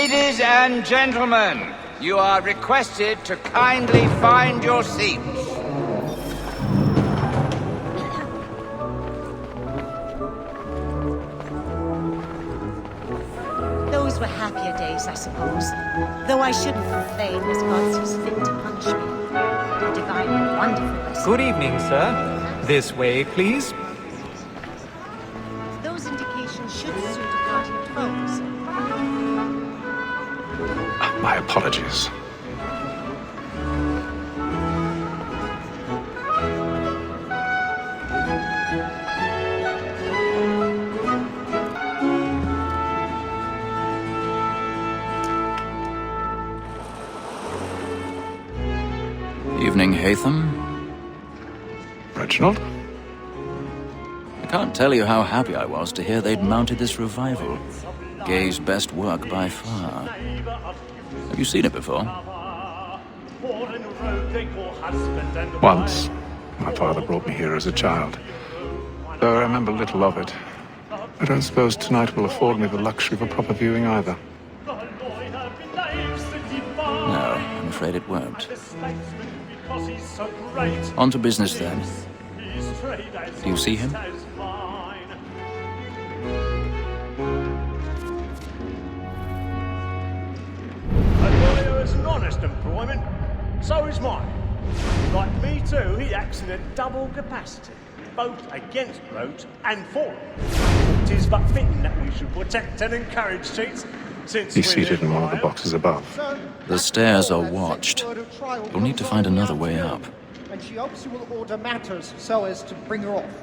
Ladies and gentlemen, you are requested to kindly find your seats. Those were happier days, I suppose. Though I shouldn't complain, as God sees fit to punish me. A divine and wonderful lesson. Good evening, sir. This way, please. Those indications should suit a party of foes. My apologies. Evening, Hatham. Reginald? I can't tell you how happy I was to hear they'd mounted this revival. Gay's best work by far. Have you seen it before? Once. My father brought me here as a child. Though I remember little of it. I don't suppose tonight will afford me the luxury of a proper viewing either. No, I'm afraid it won't. On to business then. Do you see him? It's an honest employment, so is mine. Like me too, he acts in a double capacity, both against roads and for them. 'Tis but fitting that we should protect and encourage cheats, since He's seated in one of the boxes above. The stairs are watched. You'll need to find another way up. And she hopes you will order matters so as to bring her off.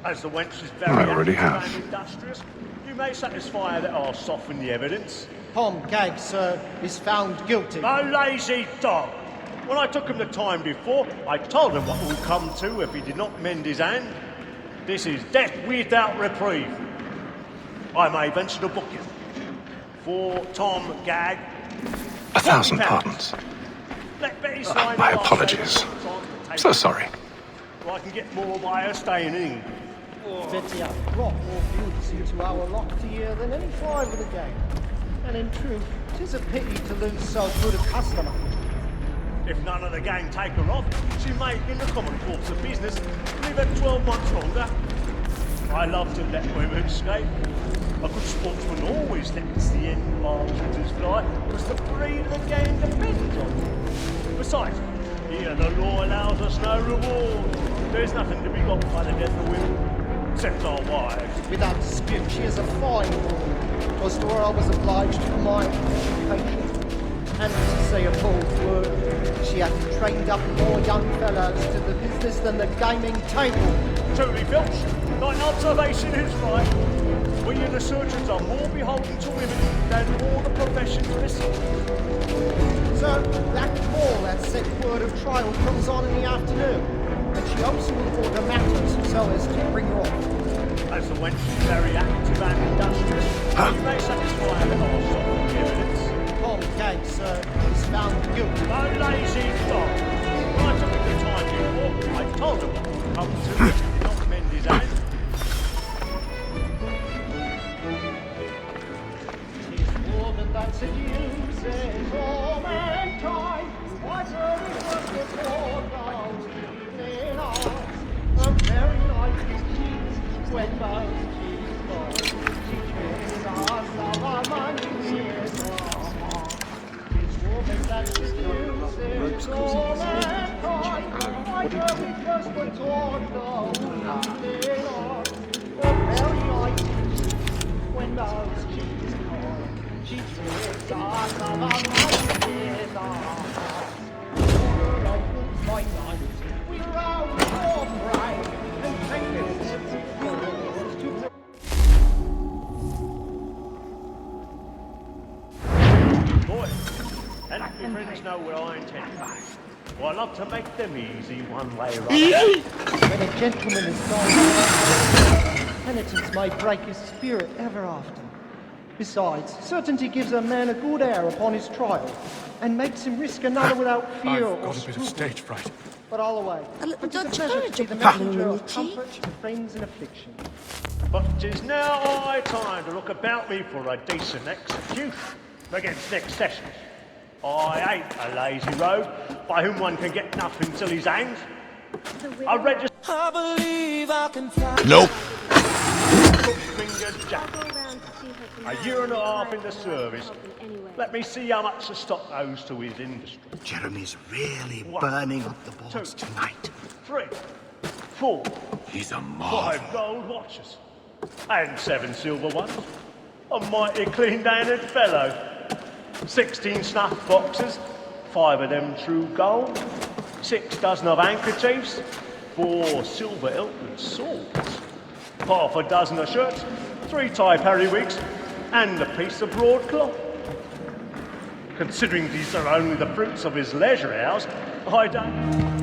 As the wench is very I already active have. and industrious, you may satisfy her that I'll soften the evidence. Tom Gag, sir, is found guilty. A lazy dog! When I took him the time before, I told him what would come to if he did not mend his hand. This is death without reprieve. I may venture to book him. For Tom Gag. 1,000 £40. pardons. Let Betty sign My the last apologies. paper on So sorry. so I can get more by her staying in. Betty hath brought more beauty into our lofty year than any five of the game. And in truth, 'tis a pity to lose so good a customer. If none of the gang take her off, she may, in the common course of business, leave her 12 months longer. I love to let women escape. A good sportsman always lets the end partridges fly, because the breed of the game depends on it. Besides, here the law allows us no reward. There's nothing to be got by the death of women, except our wives. Without dispute, she is a fine woman. 'Twas to her I was obliged for my education. And to say a false word, she hath trained up more young fellows to the business than the gaming table. Truly, Filch, thine observation is right. We in the surgeons are more beholden to women than all the professions besides. So, that call, that set word of trial, comes on in the afternoon, and she hopes you will order matters so as to bring her off. As the wench is very active and industrious, you may satisfy her that I'll soften the evidence. Tom Gag, sir, is found guilty. A lazy dog. When I took him the time before, I told him what would come to him if he did not mend his hand. More than that seduces all mankind. Why serve it just before those evening hours? A very night is cheats when those cheats fall. She treats us of our money is wrong. It's woman that seduces all mankind. Why serve it just before those evening hours? A very night is cheats when those cheats fall. She treats us of our money is wrong. My night, we round your brain and take this to Boy, and my friends know where I intend. Well, I love to make them easy one way or other. when a gentleman is sorry, penitence may break his spirit ever after. Besides, certainty gives a man a good air upon his trial, and makes him risk another without fear or I've got a bit of scruple. stage fright. But all away. A little It is a Dutch pleasure courage to be the up the messenger balloon, of Chief. comfort to friends in affliction. But 'tis now high time to look about me for a decent execution. against next sessions. I ain't a lazy rogue by whom one can get nothing till he's hanged. I register. Nope. Finger Jack. A year and a half in the service. Let me see how much the stock owes to his industry. Jeremy's really burning up the boards tonight. 3, 4, He's a marvel. 5 gold watches. And 7 silver ones. A mighty clean-handed fellow. 16 snuff boxes. 5 of them true gold. 6 dozen of handkerchiefs. 4 silver hilted swords. Half a dozen of shirts. 3 tie periwigs. And a piece of broadcloth. Considering these are only the fruits of his leisure hours, I don't...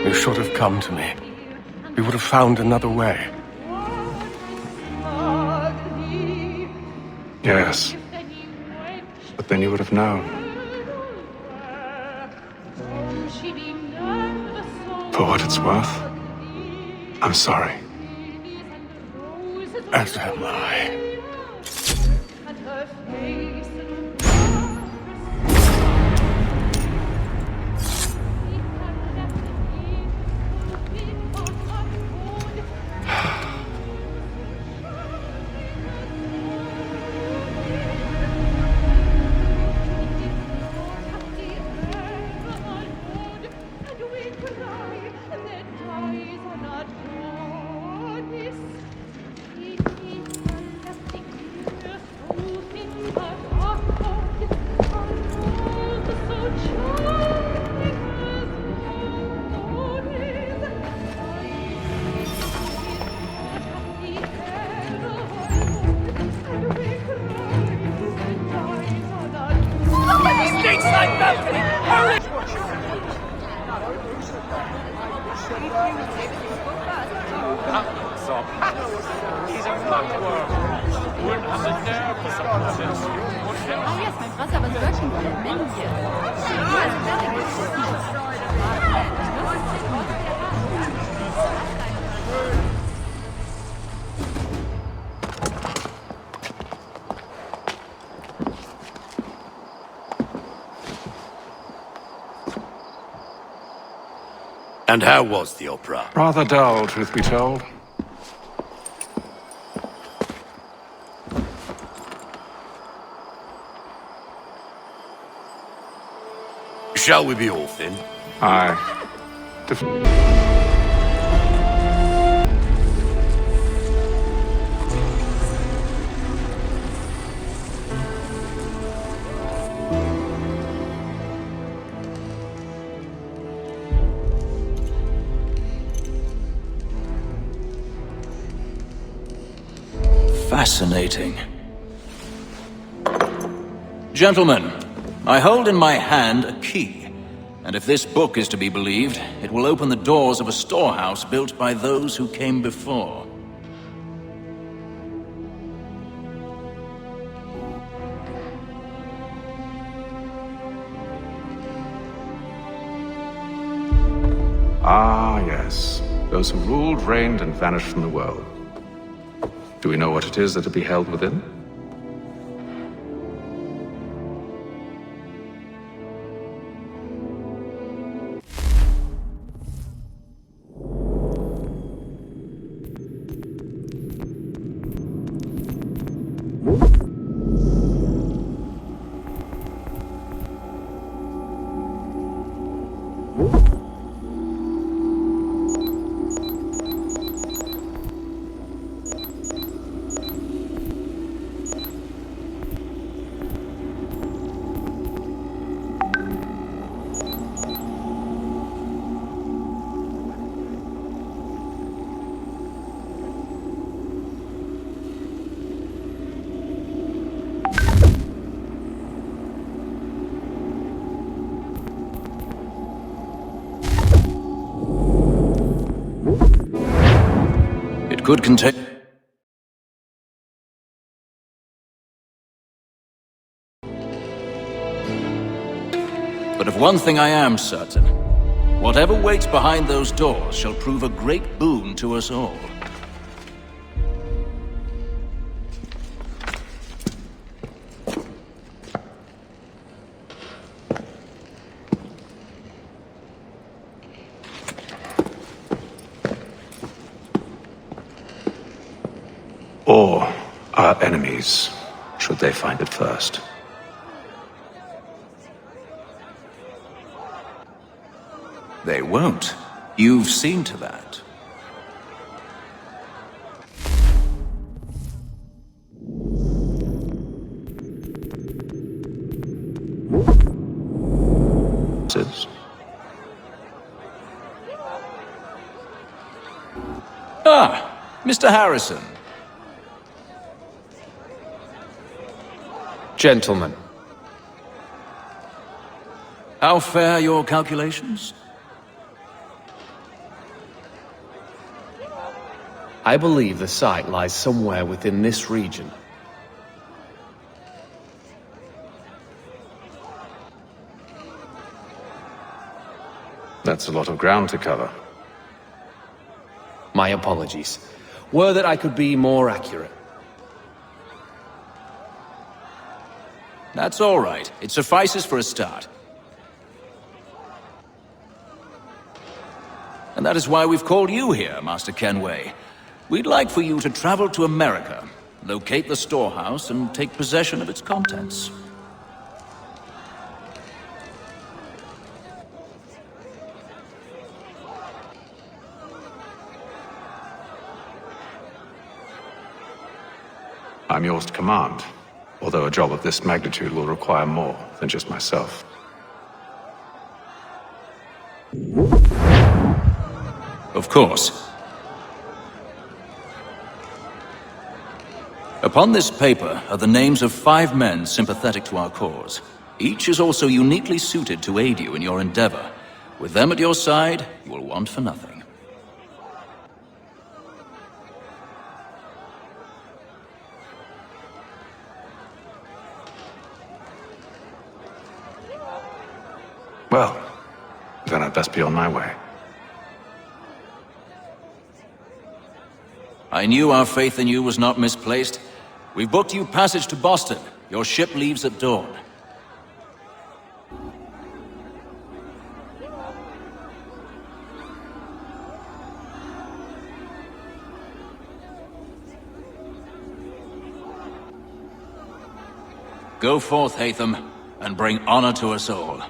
You should have come to me. We would have found another way. Yes. But then you would have known. For what it's worth, I'm sorry. As am I. And how was the opera? Rather dull, truth be told. Shall we be off then? Aye. Fascinating. Gentlemen, I hold in my hand a key, and if this book is to be believed, it will open the doors of a storehouse built by those who came before. Ah, yes. Those who ruled, reigned, and vanished from the world. Do we know what it is that will be held within? could contain... But of one thing I am certain. Whatever waits behind those doors shall prove a great boon to us all. Or our enemies, should they find it first. They won't. You've seen to that. Ah, Mr. Harrison. Gentlemen. How fare your calculations? I believe the site lies somewhere within this region. That's a lot of ground to cover. My apologies. Were that I could be more accurate. That's all right. It suffices for a start. And that is why we've called you here, Master Kenway. We'd like for you to travel to America, locate the storehouse, and take possession of its contents. I'm yours to command, although a job of this magnitude will require more than just myself. Of course. Upon this paper are the names of 5 men sympathetic to our cause. Each is also uniquely suited to aid you in your endeavor. With them at your side, you will want for nothing. Well, then I'd best be on my way. I knew our faith in you was not misplaced. We've booked you passage to Boston. Your ship leaves at dawn. Go forth, Hatham, and bring honor to us all.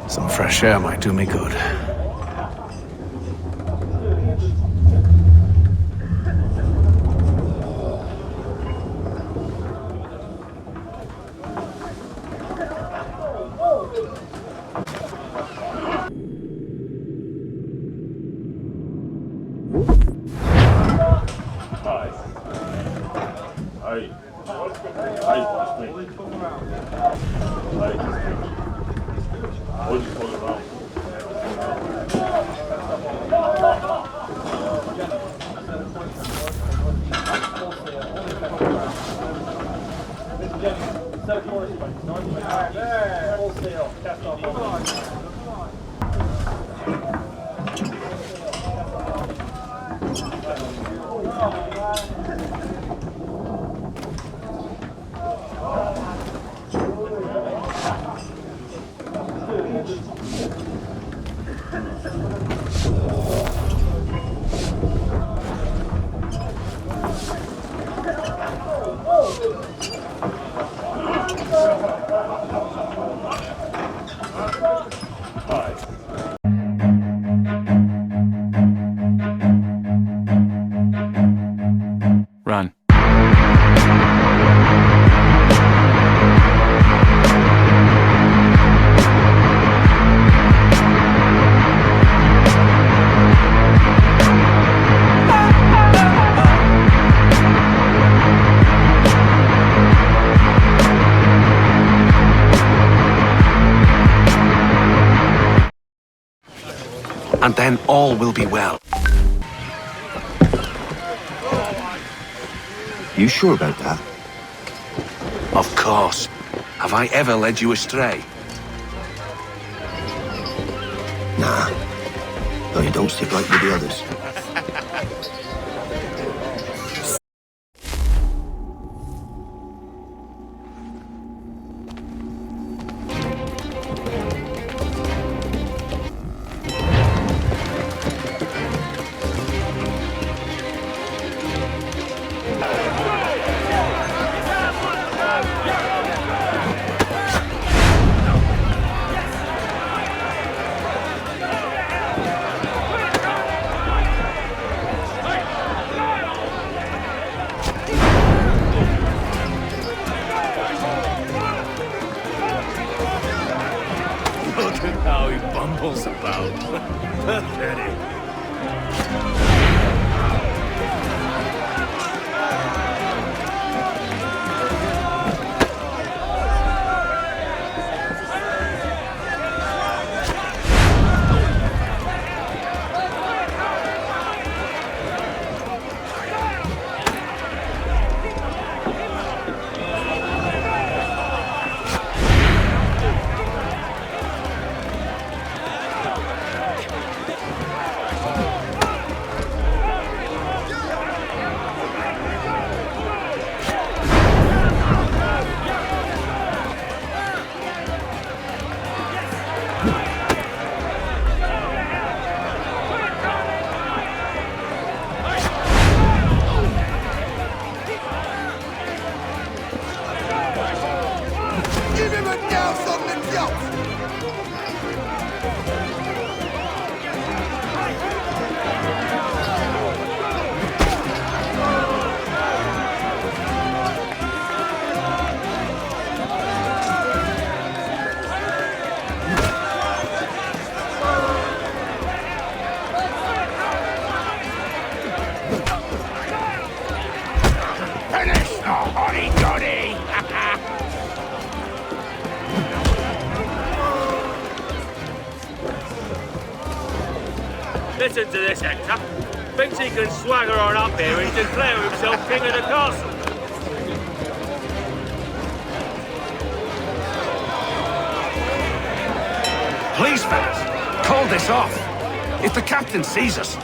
Some fresh air might do me good. Run. And then all will be well. You sure about that? Of course. Have I ever led you astray? Nah. No, you don't stick right with the others. Look at how he bumbles about. Pathetic. Listen to this, Hector. Thinks he can swagger on up here and declare himself king of the castle. Please, fellas, call this off. If the captain sees us.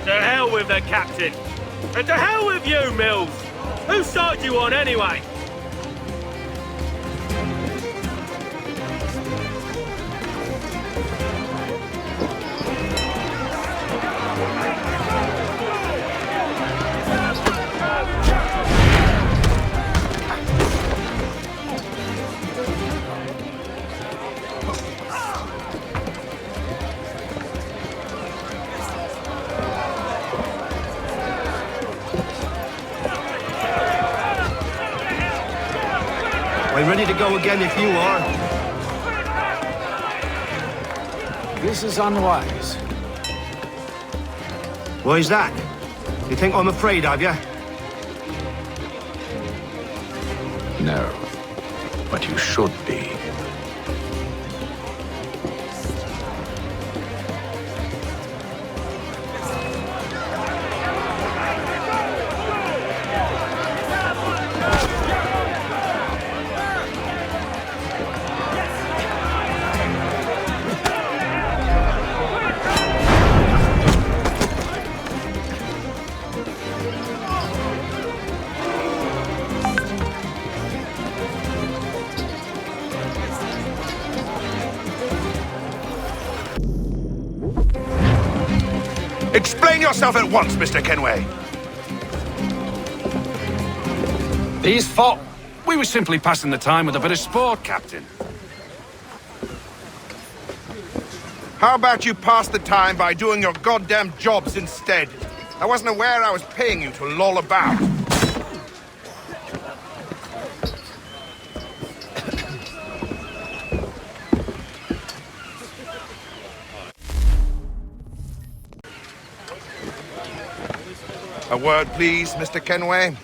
To hell with the captain. And to hell with you, Mills. Whose side you on anyway? ready to go again if you are. This is unwise. Why is that? You think I'm afraid of you? No. But you should be. Explain yourself at once, Mr. Kenway. Peaceful. We were simply passing the time with a bit of sport, Captain. How about you pass the time by doing your goddamn jobs instead? I wasn't aware I was paying you to loll about. A word, please, Mr. Kenway.